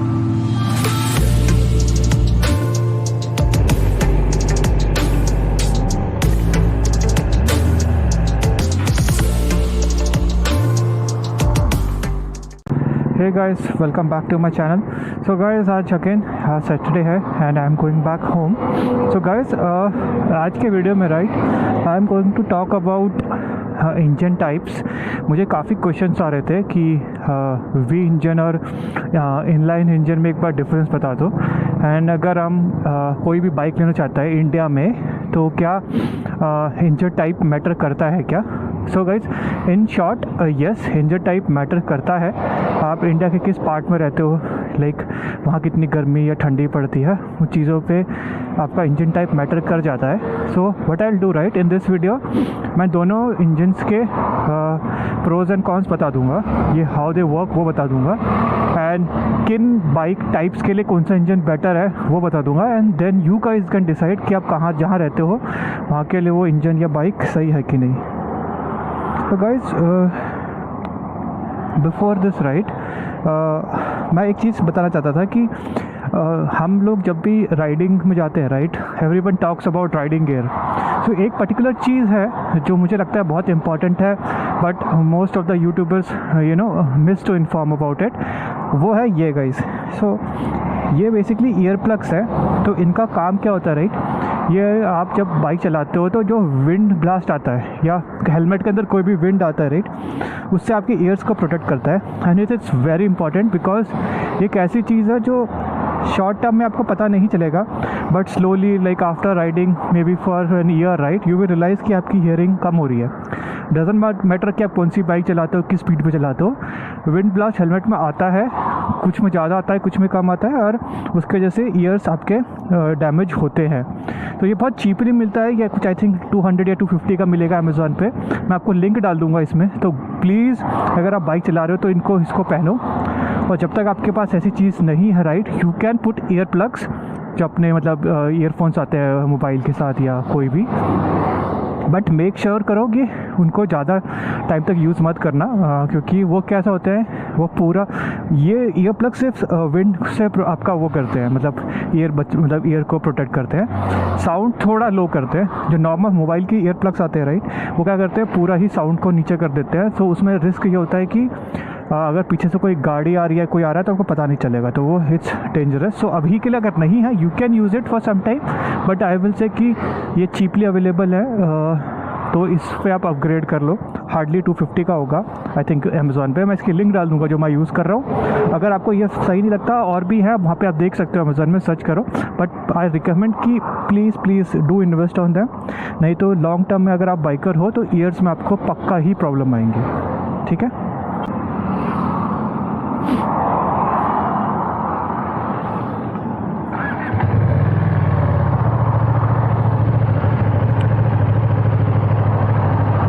Hey guys, welcome back to my channel. So guys, आज again Saturday है and I am going back home. So guys आज के video में right I am going to talk about engine types. मुझे काफ़ी questions आ रहे थे कि वी इंजन और इनलाइन इंजन में एक बार डिफरेंस बता दो. एंड अगर हम कोई भी बाइक लेना चाहता है इंडिया में तो क्या इंजन टाइप मैटर करता है क्या? So guys in short yes, engine type matter करता है. आप इंडिया के किस पार्ट में रहते हो, लाइक वहाँ कितनी गर्मी या ठंडी पड़ती है, उन चीज़ों पे आपका इंजन टाइप मैटर कर जाता है. So what I will do right in this video, मैं दोनों इंजन्स के प्रोज एंड कॉन्स बता दूंगा, ये हाउ दे वर्क वो बता दूंगा, एंड किन बाइक टाइप्स के लिए कौन सा इंजन बेटर है वो बता दूंगा. And then you guys can decide कि आप कहाँ जहाँ रहते हो वहाँ के लिए वो इंजन या बाइक सही है कि नहीं. तो गाइस बिफोर दिस राइट मैं एक चीज़ बताना चाहता था कि हम लोग जब भी राइडिंग में जाते हैं right, everyone talks about riding gear. So एक पर्टिकुलर चीज़ है जो मुझे लगता है बहुत इंपॉर्टेंट है, but most of the YouTubers you know miss to inform about it. वो है ये गाइस. सो ये बेसिकली ईयर प्लग्स है. तो इनका काम क्या होता है राइट, ये आप जब बाइक चलाते हो तो जो विंड ब्लास्ट आता है या हेलमेट के अंदर कोई भी विंड आता है राइट, उससे आपके ईयर्स को प्रोटेक्ट करता है. And it is very important because एक ऐसी चीज़ है जो शॉर्ट टर्म में आपको पता नहीं चलेगा, but slowly like after riding maybe for an year right you will realise कि आपकी हियरिंग कम हो रही है. डजेंट मैटर कि आप कौन सी बाइक चलाते हो, किस स्पीड पे चलाते हो, विंड ब्लास्ट हेलमेट में आता है, कुछ में ज़्यादा आता है कुछ में कम आता है, और उसके वजह से ईयर्स आपके डैमेज होते हैं. तो ये बहुत चीपली मिलता है, या कुछ आई थिंक 200 या 250 का मिलेगा अमेज़ॉन पे. मैं आपको लिंक डाल दूंगा इसमें. तो प्लीज़ अगर आप बाइक चला रहे हो तो इसको पहनो. और जब तक आपके पास ऐसी चीज़ नहीं है right, you can put ear plugs जो अपने मतलब ईयरफोन्स आते हैं मोबाइल के साथ या कोई भी, बट मेक श्योर करो कि उनको ज़्यादा टाइम तक यूज़ मत करना, क्योंकि वो कैसा होता है, वो पूरा ये ईयर प्लग सिर्फ विंड से आपका वो करते हैं, मतलब ईयर को प्रोटेक्ट करते हैं, साउंड थोड़ा लो करते हैं. जो नॉर्मल मोबाइल की ईयर प्लग्स आते हैं राइट, वो क्या करते हैं पूरा ही साउंड को नीचे कर देते हैं. तो उसमें रिस्क ये होता है कि अगर पीछे से कोई गाड़ी आ रही है, कोई आ रहा है तो आपको पता नहीं चलेगा, तो वो इट्स डेंजरस. सो अभी के लिए अगर नहीं है you can use it for some time, but I will say कि ये चीपली अवेलेबल है, तो इस पे आप अपग्रेड कर लो. हार्डली 250 का होगा आई थिंक अमेज़ॉन पे. मैं इसकी लिंक डाल दूंगा जो मैं यूज़ कर रहा हूँ. अगर आपको ये सही नहीं लगता और भी है वहाँ पे आप देख सकते हो, अमेज़ॉन में सर्च करो. बट आई रिकमेंड कि please do invest on them, नहीं तो लॉन्ग टर्म में अगर आप बाइकर हो तो ईयर्स में आपको पक्का ही प्रॉब्लम आएंगे. ठीक है.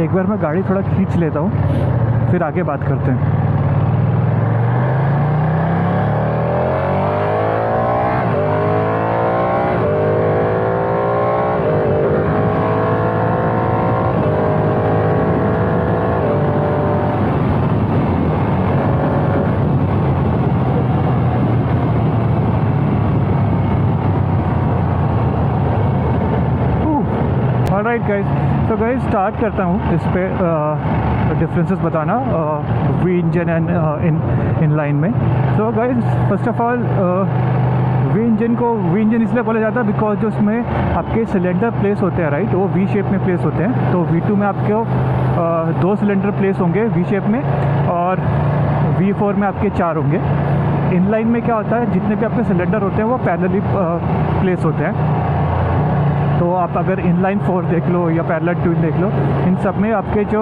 एक बार मैं गाड़ी थोड़ा खींच लेता हूँ, फिर आगे बात करते हैं. ऑलराइट गाइस, तो गाइस स्टार्ट करता हूँ इस पे डिफरेंसेस बताना V engine and in line में. So guys first of all V engine इसलिए बोला जाता है बिकॉज जो उसमें आपके सिलेंडर प्लेस होते हैं राइट, वो वी शेप में प्लेस होते हैं. तो V2 में आपके 2 सिलेंडर प्लेस होंगे वी शेप में, और V4 में आपके 4 होंगे. इन लाइन में क्या होता है, जितने भी आपके सिलेंडर होते हैं वो पैरेलली प्लेस होते हैं. तो आप अगर इनलाइन 4 देख लो या पैरेलल 2 देख लो, इन सब में आपके जो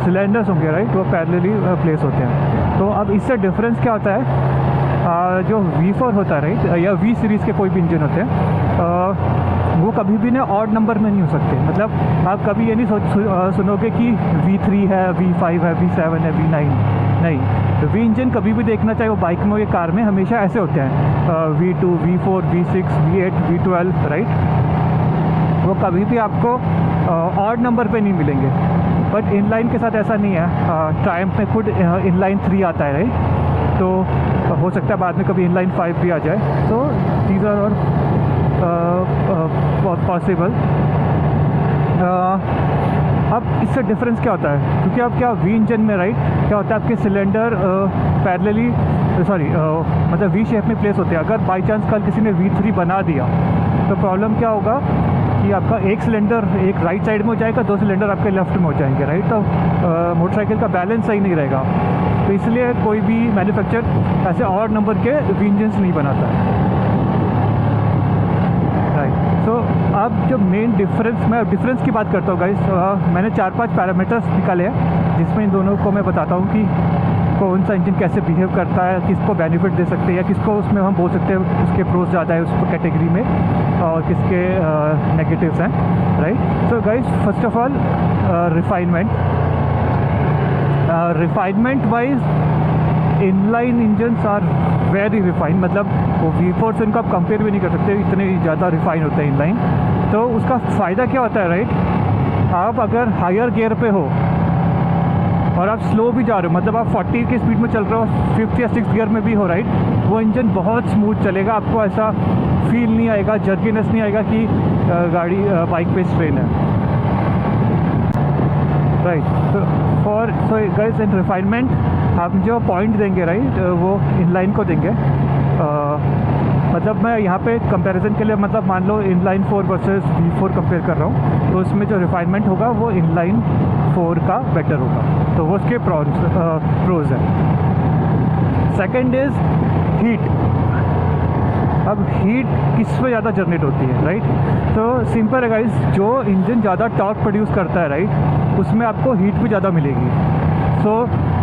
सिलेंडर्स होंगे राइट, वो पैरेलली प्लेस होते हैं. तो अब इससे डिफरेंस क्या होता है, जो V4 होता है राइट, या V सीरीज़ के कोई भी इंजन होते हैं, वो कभी भी ना ऑड नंबर में नहीं हो सकते. मतलब आप कभी ये नहीं सुनोगे कि V3 है, V5 है, V7 है, V9 नहीं. तो V इंजन कभी भी देखना चाहे वो बाइक में या कार में, हमेशा ऐसे होते हैं V2, V4, V6, V8, V12 right. वो कभी भी आपको ऑड नंबर पे नहीं मिलेंगे. बट इनलाइन के साथ ऐसा नहीं है. ट्रायम्फ में खुद इनलाइन 3 आता है राइट. तो हो सकता है बाद में कभी इनलाइन 5 भी आ जाए, तो दीज आर और पॉसिबल। अब इससे डिफरेंस क्या होता है, क्योंकि अब क्या वी इंजन में राइट क्या होता है, आपके सिलेंडर पैरेलली मतलब वी शेप में प्लेस होते हैं। अगर बाई चांस कल किसी ने V3 बना दिया तो प्रॉब्लम क्या होगा कि आपका एक सिलेंडर एक राइट साइड में हो जाएगा, 2 सिलेंडर आपके लेफ्ट में हो जाएंगे, राइट। तो मोटरसाइकिल का बैलेंस सही नहीं रहेगा, तो इसलिए कोई भी मैन्युफैक्चर ऐसे और नंबर के वी इंजन्स नहीं बनाता है, राइट। तो अब जो मेन डिफरेंस, मैं डिफरेंस की बात करता हूँ गाइस, मैंने 4-5 पैरामीटर्स निकाले हैं जिसमें इन दोनों को मैं बताता हूँ कि कौन सा इंजन कैसे बिहेव करता है, किसको बेनिफिट दे सकते हैं या किसको उसमें हम बोल सकते हैं उसके प्रोज ज़्यादा है उस कैटेगरी में और किसके नेगेटिव्स हैं, right. So guys first of all refinement wise inline engines are very refined, मतलब वो V4 से इनको आप कंपेयर भी नहीं कर सकते, इतने ज़्यादा रिफाइन होते हैं इनलाइन। तो उसका फ़ायदा क्या होता है, राइट, आप अगर हायर गियर पे हो और आप स्लो भी जा रहे हो, मतलब आप 40 की स्पीड में चल रहे हो, 5th या 6th गियर में भी हो, राइट, वो इंजन बहुत स्मूथ चलेगा, आपको ऐसा फील नहीं आएगा, जर्कीनेस नहीं आएगा कि गाड़ी बाइक पे स्ट्रेन है, राइट। सो गाइस इन रिफाइनमेंट हम जो पॉइंट देंगे, राइट, वो इनलाइन को देंगे। मतलब मैं यहाँ पे कंपैरिजन के लिए, मतलब मान लो इनलाइन 4 वर्सेस V4 कंपेयर कर रहा हूँ, तो उसमें जो रिफाइनमेंट होगा वो इनलाइन 4 का बेटर होगा, तो वो उसके प्रोज है। Second is heat. अब हीट किस में ज़्यादा जनरेट होती है, राइट। तो सिंपल है गाइस, जो इंजन ज़्यादा टॉर्क प्रोड्यूस करता है, राइट, उसमें आपको हीट भी ज़्यादा मिलेगी। सो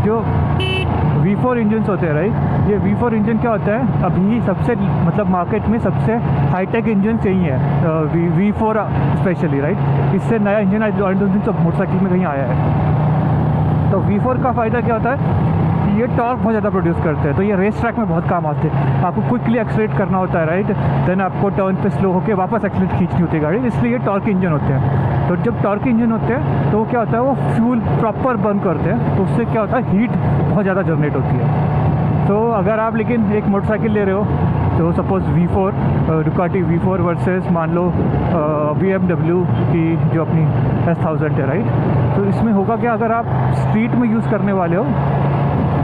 जो V4 इंजन्स होते हैं, राइट, ये V4 इंजन क्या होता है, अभी सबसे मतलब मार्केट में सबसे हाईटेक इंजन यही है, V4 स्पेशली, राइट। इससे नया इंजन आई डोंट थिंक तो मोटरसाइकिल में कहीं आया है। तो V4 का फ़ायदा क्या होता है, ये टॉर्क बहुत ज़्यादा प्रोड्यूस करते हैं, तो ये रेस ट्रैक में बहुत काम आते हैं। आपको क्विकली एक्सलेरेट करना होता है, राइट, देन आपको टर्न पे स्लो होकर वापस एक्सलेरेट खींचनी होती है गाड़ी, इसलिए ये टॉर्क इंजन होते हैं। तो जब टॉर्क इंजन होते हैं तो क्या होता है, वो फ्यूल प्रॉपर बर्न करते हैं, तो उससे क्या होता है, हीट बहुत ज़्यादा जनरेट होती है। तो अगर आप लेकिन एक मोटरसाइकिल ले रहे हो, तो suppose V4 Ducati V4 versus मान लो BMW की जो अपनी S1000 है, राइट। तो इसमें होगा क्या, अगर आप स्ट्रीट में यूज़ करने वाले हो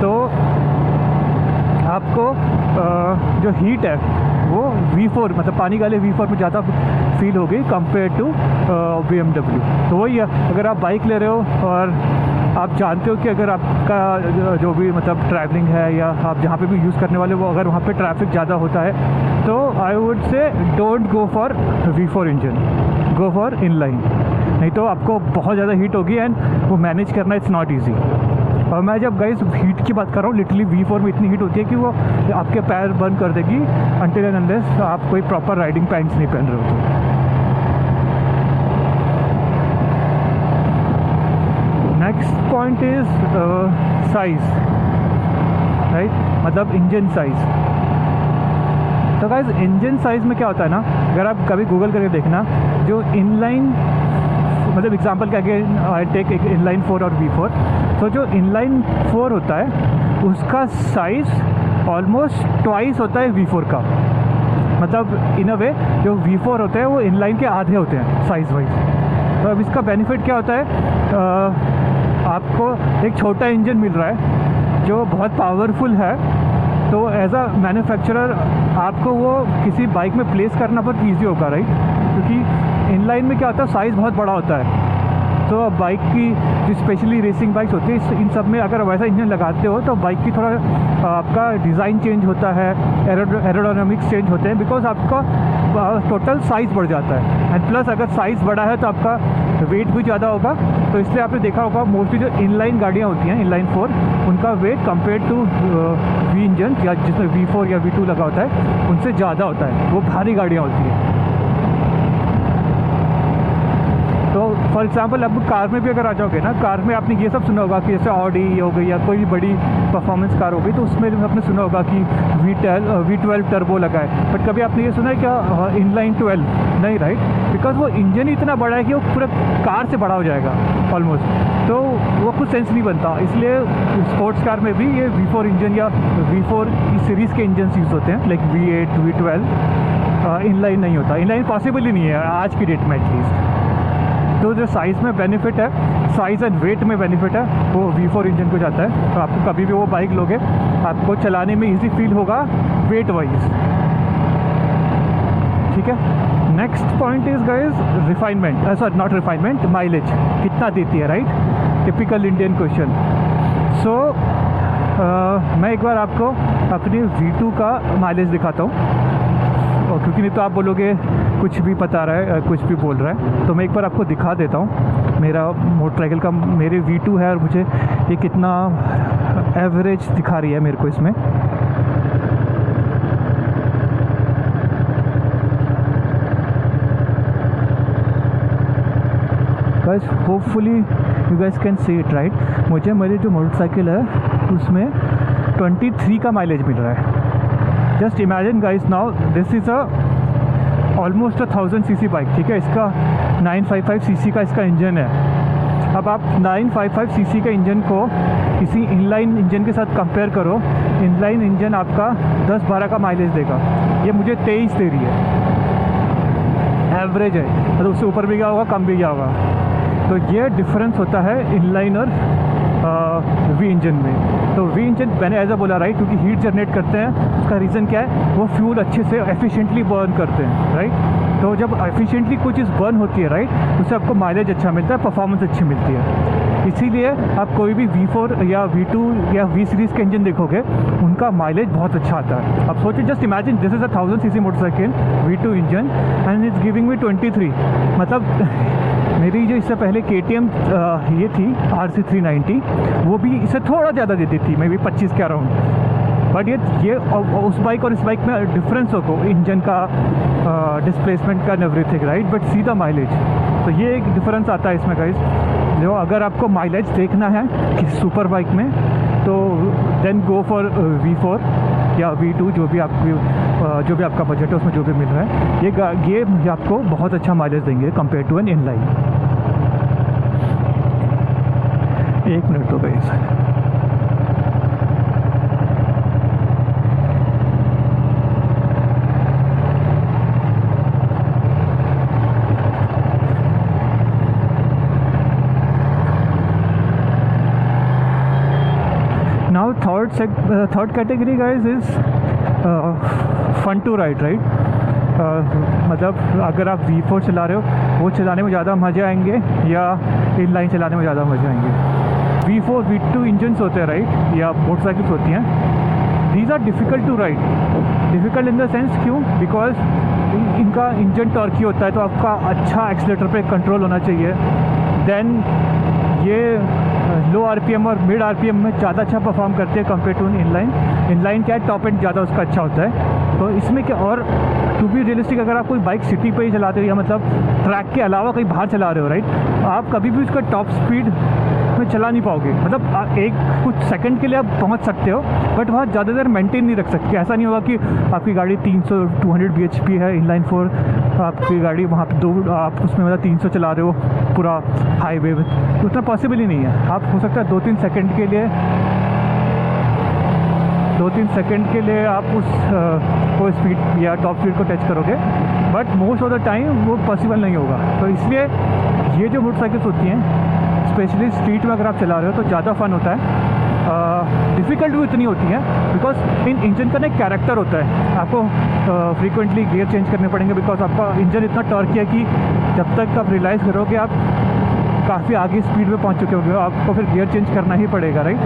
तो आपको जो हीट है वो V4 मतलब पानी वाले V4 में ज़्यादा फील होगी कंपेयर टू BMW। तो वही है, अगर आप बाइक ले रहे हो और आप जानते हो कि अगर आपका जो भी मतलब ट्रैवलिंग है या आप जहाँ पे भी यूज़ करने वाले हो, अगर वहाँ पे ट्रैफिक ज़्यादा होता है, तो I would say don't go for V4 engine, go for inline. नहीं तो आपको बहुत ज़्यादा हीट होगी एंड वो मैनेज करना इट्स नॉट ईजी। और मैं जब गाइस हीट की बात कर रहा हूँ, लिटरली V4 में इतनी हीट होती है कि वो आपके पैर बर्न कर देगी अनटिल एंड अनलेस आप कोई प्रॉपर राइडिंग पैंट्स नहीं पहन रहे हो। Next point is size, right, मतलब इंजन साइज। तो गाइस इंजन साइज में क्या होता है ना, अगर आप कभी गूगल करके देखना, जो इनलाइन मतलब एग्जांपल क्या कि आई टेक एक इनलाइन 4 और V4, तो जो इनलाइन 4 होता है उसका साइज़ ऑलमोस्ट ट्वाइस होता है V4 का। मतलब इन अ वे जो V4 होते हैं वो इनलाइन के आधे होते हैं साइज़ वाइज। तो अब इसका बेनिफिट क्या होता है, आपको एक छोटा इंजन मिल रहा है जो बहुत पावरफुल है, तो एज अ मैन्युफैक्चरर आपको वो किसी बाइक में प्लेस करना बहुत ईजी होगा, राइट, क्योंकि इनलाइन में क्या होता है साइज़ बहुत बड़ा होता है। तो बाइक की जो स्पेशली रेसिंग बाइक्स होती है, इन सब में अगर वैसा इंजन लगाते हो तो बाइक की थोड़ा आपका डिज़ाइन चेंज होता है, एरोडायनामिक्स चेंज होते हैं, बिकॉज आपका टोटल साइज़ बढ़ जाता है। एंड प्लस अगर साइज़ बड़ा है तो आपका वेट भी ज़्यादा होगा, तो इसलिए आपने देखा होगा मोस्टली जो इनलाइन गाड़ियाँ होती हैं, इनलाइन 4, उनका weight compare to V engine या जिसमें V4 या V2 लगा होता है उनसे ज़्यादा होता है, वो भारी गाड़ियाँ होती हैं। तो तो फॉर एग्जांपल अब कार में भी अगर आ जाओगे ना, कार में आपने ये सब सुना होगा कि जैसे ऑडी हो गई या कोई भी बड़ी परफॉर्मेंस कार हो गई, तो उसमें आपने सुना होगा कि V12 टर्बो लगा है। बट कभी आपने ये सुना है क्या इनलाइन 12? नहीं, राइट, बिकॉज वो इंजन ही इतना बड़ा है कि वो पूरा कार से बड़ा हो जाएगा ऑलमोस्ट, तो वो कुछ सेंस नहीं बनता। इसलिए स्पोर्ट्स कार में भी ये V4 इंजन या V4 सीरीज़ के इंजन यूज़ होते हैं, लाइक V8 V12। इनलाइन नहीं होता, इनलाइन पॉसिबल ही नहीं है आज की डेट में एटलीस्ट। तो जो साइज़ में बेनिफिट है, साइज़ एंड वेट में बेनिफिट है, वो V4 इंजन को जाता है। तो आपको कभी भी वो बाइक लोगे, आपको चलाने में इजी फील होगा वेट वाइज, ठीक है। Next point is guys refinement, sorry not refinement, mileage कितना देती है, राइट, टिपिकल इंडियन क्वेश्चन। सो मैं एक बार आपको अपनी V2 का माइलेज दिखाता हूँ, और क्योंकि नहीं तो आप बोलोगे कुछ भी बता रहा है, कुछ भी बोल रहा है, तो मैं एक बार आपको दिखा देता हूँ मेरा मोटरसाइकिल का, मेरे V2 है और मुझे ये कितना एवरेज दिखा रही है मेरे को इसमें। Guys hopefully you guys can see it, right. मुझे मेरी जो मोटरसाइकिल है उसमें 23 का माइलेज मिल रहा है। Just imagine guys, now this is almost 1000 CC bike, ठीक है। इसका 955 सीसी का इसका इंजन है। अब आप 955 सीसी के इंजन को किसी इनलाइन इंजन के साथ कंपेयर करो, इनलाइन इंजन आपका 10-12 का माइलेज देगा, ये मुझे 23 दे रही है, एवरेज है, मतलब उससे ऊपर भी गया होगा, कम भी गया होगा। तो ये डिफरेंस होता है इनलाइन और V इंजन में। तो V इंजन मैंने ऐसा बोला, राइट, क्योंकि हीट जनरेट करते हैं। उसका रीज़न क्या है, वो फ्यूल अच्छे से एफिशिएंटली बर्न करते हैं, राइट। तो जब एफिशिएंटली कोई चीज़ बर्न होती है, राइट, उससे आपको माइलेज अच्छा मिलता है, परफॉर्मेंस अच्छी मिलती है। इसीलिए आप कोई भी V4 या V2 या V सीरीज़ के इंजन देखोगे, उनका माइलेज बहुत अच्छा आता है। अब सोचिए, just imagine this is 1000 CC motorcycle V2 engine and it's giving me 23, मतलब मेरी जो इससे पहले KTM ये थी RC 390, वो भी इससे थोड़ा ज़्यादा देती थी, मे बी 25 के अराउंड। बट ये उस बाइक और इस बाइक में डिफरेंस हो इंजन का, डिस्प्लेसमेंट का, everything, right. But see the mileage, तो ये एक डिफरेंस आता है इसमें गाइस। जो अगर आपको माइलेज देखना है किसी सुपर बाइक में, तो देन गो फॉर V4 या V2, जो भी आपका बजट है उसमें जो भी मिल रहा है, ये आपको बहुत अच्छा माइलेज देंगे कंपेयर टू एन इनलाइन। एक मिनट तो guys, now third category guys is fun to ride, right. मतलब अगर आप V4 चला रहे हो, वो चलाने में ज़्यादा मज़े आएंगे या इनलाइन चलाने में ज़्यादा मज़े आएंगे। V4 V2 इंजन्स होते हैं, राइट, या मोटरसाइकिल्स होती हैं, these are difficult to ride. Difficult in the sense क्यों? बिकॉज इनका इंजन टॉर्की होता है, तो आपका अच्छा एक्सीलेटर पे कंट्रोल होना चाहिए। देन ये लो RPM और मिड RPM में ज़्यादा अच्छा परफॉर्म करते हैं कंपेयर टू इनलाइन। इनलाइन क्या है, टॉप एंड ज़्यादा उसका अच्छा होता है। तो इसमें क्या, और टू बी रियलिस्टिक, अगर आप कोई बाइक सिटी पे ही चलाते हो या मतलब ट्रैक के अलावा कहीं बाहर चला रहे हो, राइट, आप कभी भी उसका टॉप स्पीड में चला नहीं पाओगे। मतलब एक कुछ सेकंड के लिए आप पहुंच सकते हो, बट वहाँ ज़्यादा देर मेंटेन नहीं रख सकते। ऐसा नहीं होगा कि आपकी गाड़ी 200 bhp है, इनलाइन 4 आपकी गाड़ी वहाँ पे आप उसमें मतलब 300 चला रहे हो पूरा हाईवे में, उतना पॉसिबल ही नहीं है। आप हो सकता है 2-3 सेकंड के लिए आप उस को स्पीड या टॉप स्पीड को टच करोगे, but most of the time वो पॉसिबल नहीं होगा। तो इसलिए ये जो मोटरसाइकिल्स होती हैं, स्पेशली स्ट्रीट में अगर आप चला रहे हो, तो ज़्यादा फन होता है। डिफ़िकल्ट भी इतनी होती है बिकॉज इन इंजन का ना एक कैरेक्टर होता है। आपको फ्रीक्वेंटली गियर चेंज करने पड़ेंगे, बिकॉज आपका इंजन इतना टॉर्की है कि जब तक आप रियलाइज़ करोगे आप काफ़ी आगे स्पीड में पहुंच चुके होंगे, आपको फिर गियर चेंज करना ही पड़ेगा, राइट।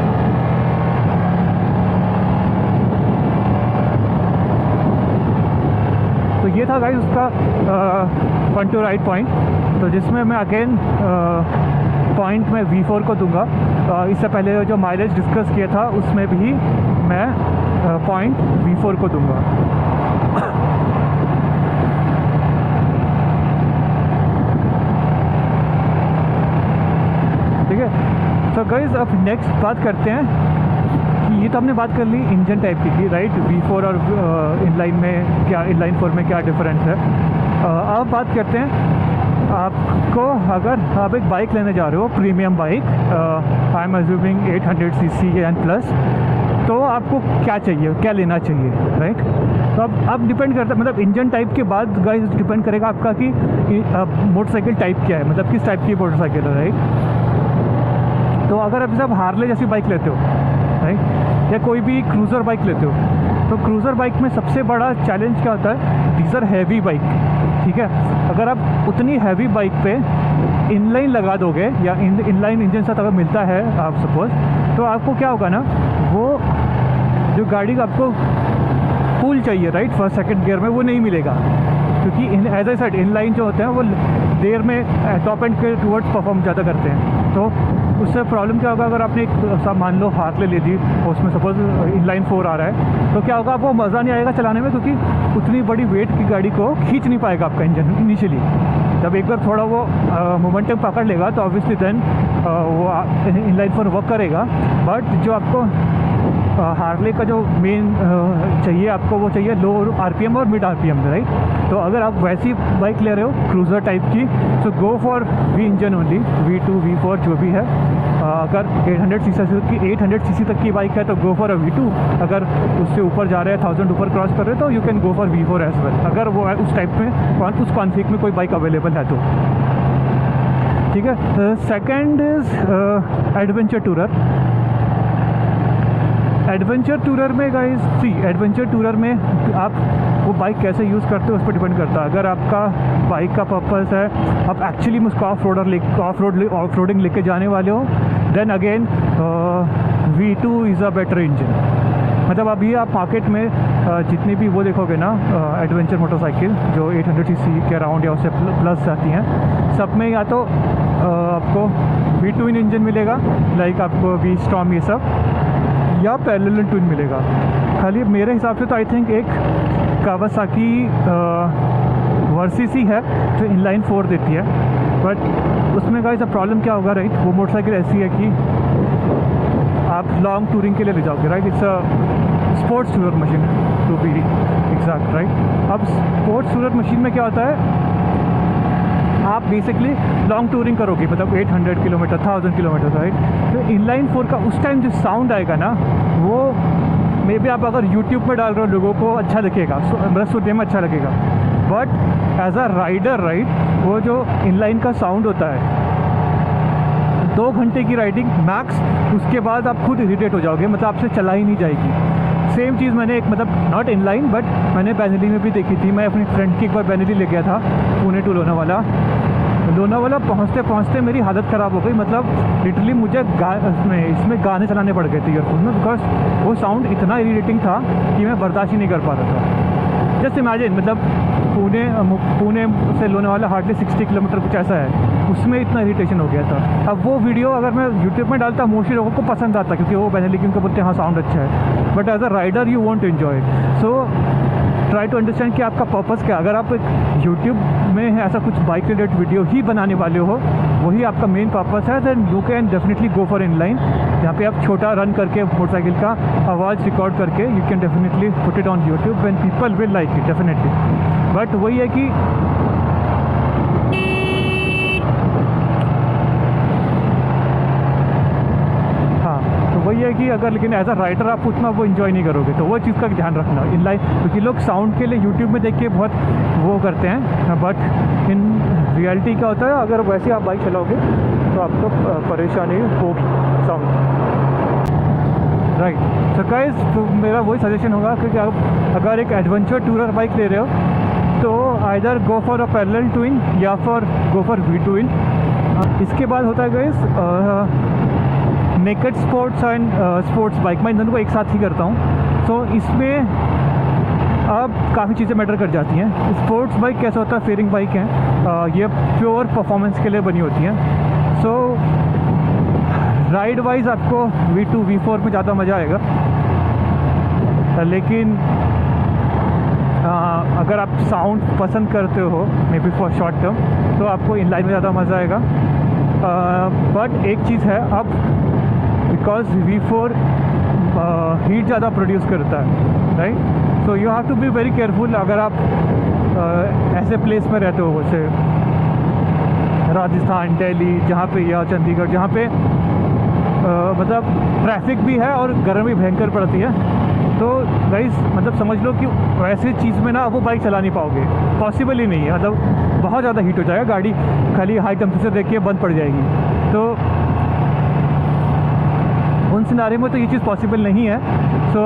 तो ये था गाइस उसका फन टू राइड पॉइंट। तो जिसमें मैं अगेन पॉइंट में V4 को दूंगा। इससे पहले जो माइलेज डिस्कस किया था उसमें भी मैं पॉइंट V4 को दूंगा। गाइस अब नेक्स्ट बात करते हैं कि ये तो हमने बात कर ली इंजन टाइप की राइट, V4 और इनलाइन में क्या, इनलाइन 4 में क्या डिफरेंस है। अब बात करते हैं आपको, अगर आप एक बाइक लेने जा रहे हो premium bike, I am assuming 800 cc and plus, तो आपको क्या चाहिए, क्या लेना चाहिए राइट। तो अब डिपेंड करता है, मतलब इंजन टाइप के बाद गाइस डिपेंड करेगा आपका कि मोटरसाइकिल टाइप क्या है, मतलब किस टाइप की मोटरसाइकिल है राइट। तो अगर आप जब हार्ले जैसी बाइक लेते हो राइट, या कोई भी क्रूज़र बाइक लेते हो, तो क्रूज़र बाइक में सबसे बड़ा चैलेंज क्या होता है, दीज आर हैवी बाइक, ठीक है। अगर आप उतनी हैवी बाइक पे इनलाइन लगा दोगे या इनलाइन इंजन साथ अगर मिलता है आप सपोज, तो आपको क्या होगा ना, वो जो गाड़ी का आपको पुल चाहिए राइट फर्स्ट सेकंड गियर में, वो नहीं मिलेगा, क्योंकि एज ए सेड इनलाइन जो होते हैं वो देर में टॉप एंड के टूवर्ड्स परफॉर्म ज़्यादा करते हैं। तो उससे प्रॉब्लम क्या होगा, अगर आपने एक सब मान लो हार्ले ले दी, उसमें सपोज इनलाइन 4 आ रहा है, तो क्या होगा, आपको मज़ा नहीं आएगा चलाने में, क्योंकि उतनी बड़ी वेट की गाड़ी को खींच नहीं पाएगा आपका इंजन इनिशियली। जब एक बार थोड़ा वो मोमेंटम पकड़ लेगा तो ऑब्वियसली देन वो इनलाइन 4 वर्क करेगा। बट जो आपको हार्ले का जो मेन चाहिए आपको, वो चाहिए लो RPM और मिड RPM में राइट। तो अगर आप वैसी बाइक ले रहे हो क्रूज़र टाइप की, so go for V engine only, V2 V4 जो भी है। अगर 800 cc तक की बाइक है तो गो फॉर अ V2, अगर उससे ऊपर जा रहे हैं 1000 ऊपर क्रॉस कर रहे हैं तो you can go for V4 as well, अगर वो उस टाइप में उस कॉन्फिग में कोई बाइक अवेलेबल है तो, ठीक है। Second is adventure tourer. Adventure tourer में गाइस सी, एडवेंचर टूरर में आप वो बाइक कैसे यूज़ करते हो उस पर डिपेंड करता है। अगर आपका बाइक का पर्पस है आप एक्चुअली उसको ऑफ रोडिंग लेके जाने वाले हो, then again V2 is a better engine. मतलब अभी आप मार्केट में जितनी भी वो देखोगे ना एडवेंचर मोटरसाइकिल जो 800 cc के अराउंड या उससे प्लस जाती हैं, सब में या तो आपको V2 इंजन मिलेगा, लाइक आपको V-Storm ये सब, या पैरेलल ट्विन मिलेगा। खाली मेरे हिसाब से तो आई थिंक एक कावासाकी वर्सिसी है जो इनलाइन 4 देती है, बट उसमें गाइस अब प्रॉब्लम क्या होगा राइट, वो मोटरसाइकिल ऐसी है कि आप लॉन्ग टूरिंग के लिए ले जाओगे right, it's a sports tourer machine to be exact right. अब स्पोर्ट्स टूरर मशीन में क्या होता है, आप बेसिकली लॉन्ग टूरिंग करोगे, मतलब 800 किलोमीटर 1000 किलोमीटर राइट। तो इनलाइन 4 का उस टाइम जो साउंड आएगा ना, वो मे बी आप अगर यूट्यूब में डाल रहे हो लोगों को अच्छा लगेगा, मतलब सुनने में अच्छा लगेगा, but as a rider right, वो जो इनलाइन का साउंड होता है 2 घंटे की राइडिंग मैक्स, उसके बाद आप खुद इरिटेट हो जाओगे, मतलब आपसे चला ही नहीं जाएगी। सेम चीज़ मैंने एक, मतलब नॉट इनलाइन बट मैंने बैनली में भी देखी थी। मैं अपनी फ्रेंड की एक बार बैनली ले गया था पुणे टू लोनावाला पहुँचते पहुँचते मेरी हालत ख़राब हो गई, मतलब लिटरली मुझे इसमें गाने चलाने पड़ गए थे ईयरफोन में, बिकॉज वो साउंड इतना इरिटेटिंग था कि मैं बर्दाश्त ही नहीं कर पा रहा था। जस्ट इमेजिन, मतलब पुणे से लोनावाला हार्डली 60 किलोमीटर कुछ ऐसा है, उसमें इतना इरिटेशन हो गया था। अब वो वीडियो अगर मैं यूट्यूब में डालता मोस्टली लोगों को पसंद आता, क्योंकि वो बैनली की उनको बोलते हैं हाँ साउंड अच्छा है, but as a rider you want enjoy it. So try to understand कि आपका पर्पस क्या। अगर आप यूट्यूब में ऐसा कुछ बाइक रिलेटेड वीडियो ही बनाने वाले हो, वही आपका मेन पर्पस है, then you can definitely go for inline, जहाँ पे आप छोटा रन करके मोटरसाइकिल का आवाज़ रिकॉर्ड करके you can definitely put it on YouTube when people will like it definitely. But वही है कि वही है कि अगर लेकिन एज अ राइडर आप उतना वो इन्जॉय नहीं करोगे, तो वो चीज़ का ध्यान रखना इनलाइन, क्योंकि लोग साउंड के लिए यूट्यूब में देख के बहुत वो करते हैं, बट इन रियलिटी क्या होता है, अगर वैसे आप बाइक चलाओगे तो आपको परेशानी होगी साउंड राइट। तो गाइस, तो मेरा वही सजेशन होगा कि आप अगर एक एडवेंचर टूरर बाइक ले रहे हो तो either go for a parallel twin या फॉर गो फॉर V2 इन। इसके बाद होता है guys naked sports and sports bike, मैं इन दोनों को एक साथ ही करता हूँ। तो इसमें अब काफ़ी चीज़ें मैटर कर जाती हैं। स्पोर्ट्स बाइक कैसा होता है, फेयरिंग बाइक है, ये प्योर परफॉर्मेंस के लिए बनी होती हैं। सो राइड वाइज आपको V2 V4 में ज़्यादा मज़ा आएगा, लेकिन अगर आप साउंड पसंद करते हो may be for short term, तो आपको इनलाइन में ज़्यादा मज़ा आएगा। बट एक चीज़ है, अब बिकॉज V4 हीट ज़्यादा प्रोड्यूस करता है, राइट। So you have to be very careful अगर आप ऐसे प्लेस में रहते हो, जैसे राजस्थान, दिल्ली, जहाँ पे, या चंडीगढ़, जहाँ पे मतलब ट्रैफिक भी है और गर्मी भी भयंकर पड़ती है। तो गाइस मतलब समझ लो कि वैसे चीज़ में ना वो बाइक चला नहीं पाओगे, पॉसिबल ही नहीं है। मतलब बहुत ज़्यादा हीट हो जाएगा, गाड़ी खाली हाई टेम्परेचर देख के बंद पड़ जाएगी। तो उन सिनारियों में तो ये चीज़ पॉसिबल नहीं है। सो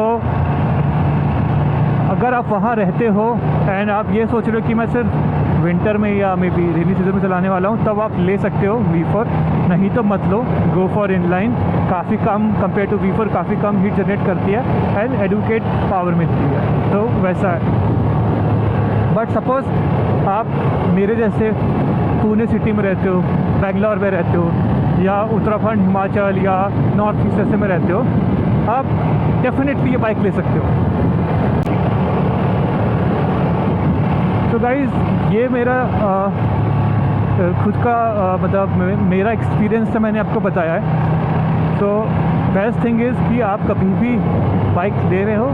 अगर आप वहाँ रहते हो एंड आप ये सोच रहे हो कि मैं सिर्फ विंटर में या मे बी रेनी सीजन में चलाने वाला हूँ, तब आप ले सकते हो V4, नहीं तो मत लो। गो फॉर इनलाइन, काफ़ी कम कंपेयर टू V4, काफ़ी कम हीट जनरेट करती है एंड एडुकेट पावर मिलती है, तो वैसा है। बट सपोज़ आप मेरे जैसे पुणे सिटी में रहते हो, बेंगलोर में रहते हो, या उत्तराखंड, हिमाचल या नॉर्थ ईस्ट ऐसे में रहते हो, आप डेफिनेटली ये बाइक ले सकते हो। तो गाइज़ ये मेरा खुद का मतलब मेरा एक्सपीरियंस से मैंने आपको बताया है। तो बेस्ट थिंग इज़ कि आप कभी भी बाइक ले रहे हो,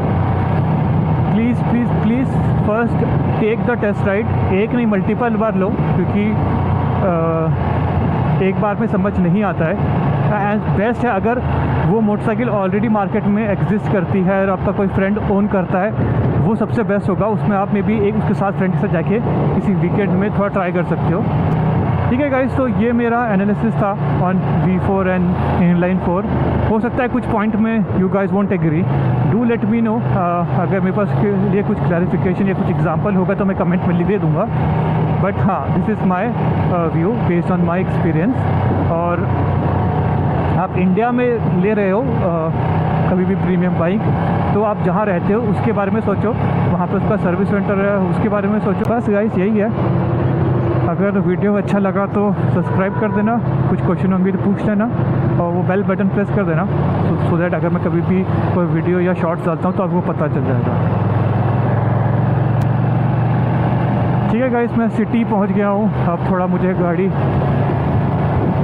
please please please first take the test ride. एक नहीं मल्टीपल बार लो, क्योंकि एक बार में समझ नहीं आता है। एंड बेस्ट है अगर वो मोटरसाइकिल ऑलरेडी मार्केट में एग्जिस्ट करती है और आपका कोई फ्रेंड ओन करता है, वो सबसे बेस्ट होगा। उसमें आप में भी एक उसके साथ फ्रेंड के साथ जाके किसी वीकेंड में थोड़ा ट्राई कर सकते हो। ठीक है गाइस, तो ये मेरा एनालिसिस था ऑन V4 एंड इनलाइन 4। हो सकता है कुछ पॉइंट में you guys won't agree, do let me know. अगर मेरे पास के लिए कुछ क्लैरिफिकेशन या कुछ एग्जांपल होगा तो मैं कमेंट में लिख दे दूँगा। बट हाँ, this is my view based on my experience. और आप इंडिया में ले रहे हो कभी भी प्रीमियम बाइक, तो आप जहाँ रहते हो उसके बारे में सोचो, वहाँ पे उसका सर्विस सेंटर है उसके बारे में सोचो। बस गाइस यही है। अगर वीडियो अच्छा लगा तो सब्सक्राइब कर देना, कुछ क्वेश्चन होंगे तो पूछ लेना, और वो बेल बटन प्रेस कर देना सो दैट अगर मैं कभी भी कोई वीडियो या शॉर्ट्स डालता हूँ तो आपको पता चल जाएगा। ठीक है गाइस, मैं सिटी पहुँच गया हूँ। अब थोड़ा मुझे गाड़ी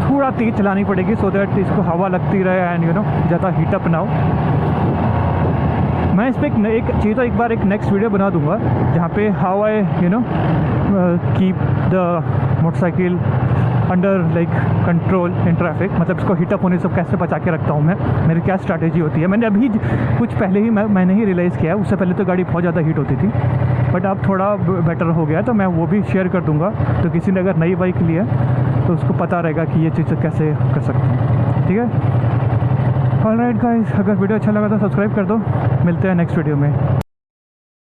थोड़ा तेज़ चलानी पड़ेगी सो दैट इसको हवा लगती रहे एंड यू नो ज़्यादा हीटअप ना हो। मैं इस पर एक चीज़ तो एक बार एक नेक्स्ट वीडियो बना दूंगा जहाँ पे how I you know keep the motorcycle under like control in traffic. मतलब इसको हीटअप होने से कैसे बचा के रखता हूँ मैं, मेरी क्या स्ट्रैटेजी होती है। मैंने अभी कुछ पहले ही मैंने ही रियलाइज़ किया है, उससे पहले तो गाड़ी बहुत ज़्यादा हीट होती थी, बट अब थोड़ा बेटर हो गया। तो मैं वो भी शेयर कर दूँगा, तो किसी ने अगर नई बाइक ली है तो उसको पता रहेगा कि ये चीज़ कैसे कर सकते हैं। ठीक है, ऑलराइट गाइस, अगर वीडियो अच्छा लगा तो सब्सक्राइब कर दो। मिलते हैं नेक्स्ट वीडियो में।